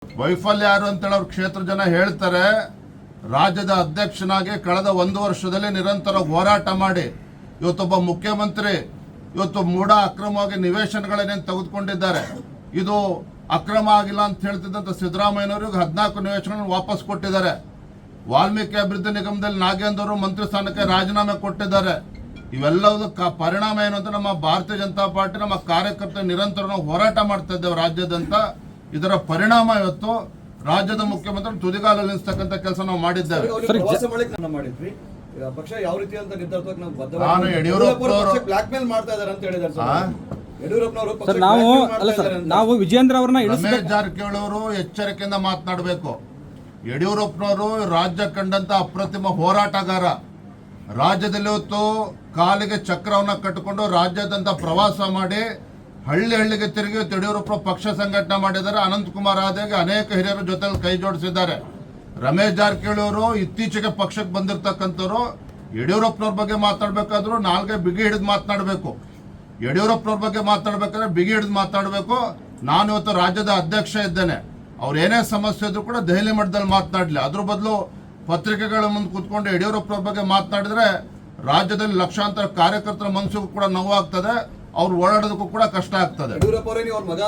ವೈಫಲ್ಯ ಯಾರು ಅಂತೇಳಿ ಅವ್ರ ಕ್ಷೇತ್ರ ಜನ ಹೇಳ್ತಾರೆ. ರಾಜ್ಯದ ಅಧ್ಯಕ್ಷನಾಗಿ ಕಳೆದ 1 ವರ್ಷದಲ್ಲಿ ನಿರಂತರ ಹೋರಾಟ ಮಾಡಿ ಇವತ್ತೊಬ್ಬ ಮುಖ್ಯಮಂತ್ರಿ ಇವತ್ತು ಮೂಢ ಅಕ್ರಮವಾಗಿ ನಿವೇಶನಗಳನ್ನೇನು ತೆಗೆದುಕೊಂಡಿದ್ದಾರೆ. ಇದು ಅಕ್ರಮ ಆಗಿಲ್ಲ ಅಂತ ಹೇಳ್ತಿದ್ದಂಥ ಸಿದ್ದರಾಮಯ್ಯನವರಿಗೆ 14 ನಿವೇಶನಗಳನ್ನು ವಾಪಸ್ ಕೊಟ್ಟಿದ್ದಾರೆ. ವಾಲ್ಮೀಕಿ ಅಭಿವೃದ್ಧಿ ನಿಗಮದಲ್ಲಿ ನಾಗೇಂದ್ರ ಮಂತ್ರಿ ಸ್ಥಾನಕ್ಕೆ ರಾಜೀನಾಮೆ ಕೊಟ್ಟಿದ್ದಾರೆ. ಇವೆಲ್ಲದಕ್ಕೆ ಪರಿಣಾಮ ಏನು ಅಂತ ನಮ್ಮ ಭಾರತೀಯ ಜನತಾ ಪಾರ್ಟಿ ನಮ್ಮ ಕಾರ್ಯಕರ್ತರು ನಿರಂತರ ನಾವು ಹೋರಾಟ ಮಾಡ್ತಾ ಇದ್ದೇವೆ ರಾಜ್ಯಾದ್ಯಂತ. ಇದರ ಪರಿಣಾಮ ಇವತ್ತು ರಾಜ್ಯದ ಮುಖ್ಯಮಂತ್ರಿ ತುದಿಗಾಲಲ್ಲಿ ನಿಲ್ಲಿಸ್ತಕ್ಕಂಥ ಕೆಲಸ ನಾವು ಮಾಡಿದ್ದೇವೆ. ಪಕ್ಷ ಯಾವ ರೀತಿ ಅಂತ ನಿರ್ಧಾರಕ್ಕೆ ನಾವು ಬದ್ಧ. ನಾನು ಯಡಿಯೂರಪ್ಪನವರು ಬ್ಲಾಕ್ ಮೇಲ್ ಮಾಡ್ತಾ ಇದ್ದಾರೆ ಅಂತ ಹೇಳಿದ್ದಾರೆ ನಾವು ವಿಜೇಂದ್ರ ಅವರನ್ನ ರಮೇಶ್ ಜಾರಕಿಹೊಳಿ ಅವರು ಎಚ್ಚರಿಕೆಯಿಂದ ಮಾತನಾಡಬೇಕು. ಯಡಿಯೂರಪ್ಪನವರು ರಾಜ್ಯ ಕಂಡಂತ ಅಪ್ರತಿಮ ಹೋರಾಟಗಾರ. ರಾಜ್ಯದಲ್ಲಿ ಇವತ್ತು ಕಾಲಿಗೆ ಚಕ್ರವನ್ನ ಕಟ್ಟಿಕೊಂಡು ರಾಜ್ಯಾದ್ಯಂತ ಪ್ರವಾಸ ಮಾಡಿ ಹಳ್ಳಿ ಹಳ್ಳಿಗೆ ತಿರುಗಿ ಯಡಿಯೂರಪ್ಪ ಪಕ್ಷ ಸಂಘಟನೆ ಮಾಡಿದ್ದಾರೆ. ಅನಂತಕುಮಾರ್ ಆದಾಗೆ ಅನೇಕ ಹಿರಿಯರ ಜೊತೆ ಕೈ ಜೋಡಿಸಿದ್ದಾರೆ. ರಮೇಶ್ ಜಾರಕಿಹೊಳಿ ಅವರು ಇತ್ತೀಚೆಗೆ ಪಕ್ಷಕ್ಕೆ ಬಂದಿರತಕ್ಕಂಥವ್ರು. ಯಡಿಯೂರಪ್ಪನವ್ರ ಬಗ್ಗೆ ಮಾತಾಡಬೇಕಾದ್ರೂ ನಾಲ್ಗೆ ಬಿಗಿ ಹಿಡಿದು ಮಾತನಾಡಬೇಕು. ಯಡಿಯೂರಪ್ಪನವ್ರ ಬಗ್ಗೆ ಮಾತಾಡಬೇಕಾದ್ರೆ ಬಿಗಿ ಹಿಡಿದು ಮಾತಾಡಬೇಕು. ನಾನು ಇವತ್ತು ರಾಜ್ಯದ ಅಧ್ಯಕ್ಷ ಇದ್ದೇನೆ. ಅವ್ರು ಏನೇ ಸಮಸ್ಯೆ ಇದ್ರು ಕೂಡ ದೆಹಲಿ ಮಟ್ಟದಲ್ಲಿ ಮಾತನಾಡಲಿ. ಅದ್ರ ಬದಲು ಪತ್ರಿಕೆಗಳ ಮುಂದೆ ಕೂತ್ಕೊಂಡು ಯಡಿಯೂರಪ್ಪನವ್ರ ಬಗ್ಗೆ ಮಾತನಾಡಿದ್ರೆ ರಾಜ್ಯದಲ್ಲಿ ಲಕ್ಷಾಂತರ ಕಾರ್ಯಕರ್ತರ ಮನಸ್ಸಿಗೂ ಕೂಡ ನೋವಾಗ್ತದೆ. ಅವ್ರು ಓಡಾಡೋದಕ್ಕೂ ಕೂಡ ಕಷ್ಟ ಆಗ್ತದೆ. ಯಡಿಯೂರಪ್ಪ ಅವರೇ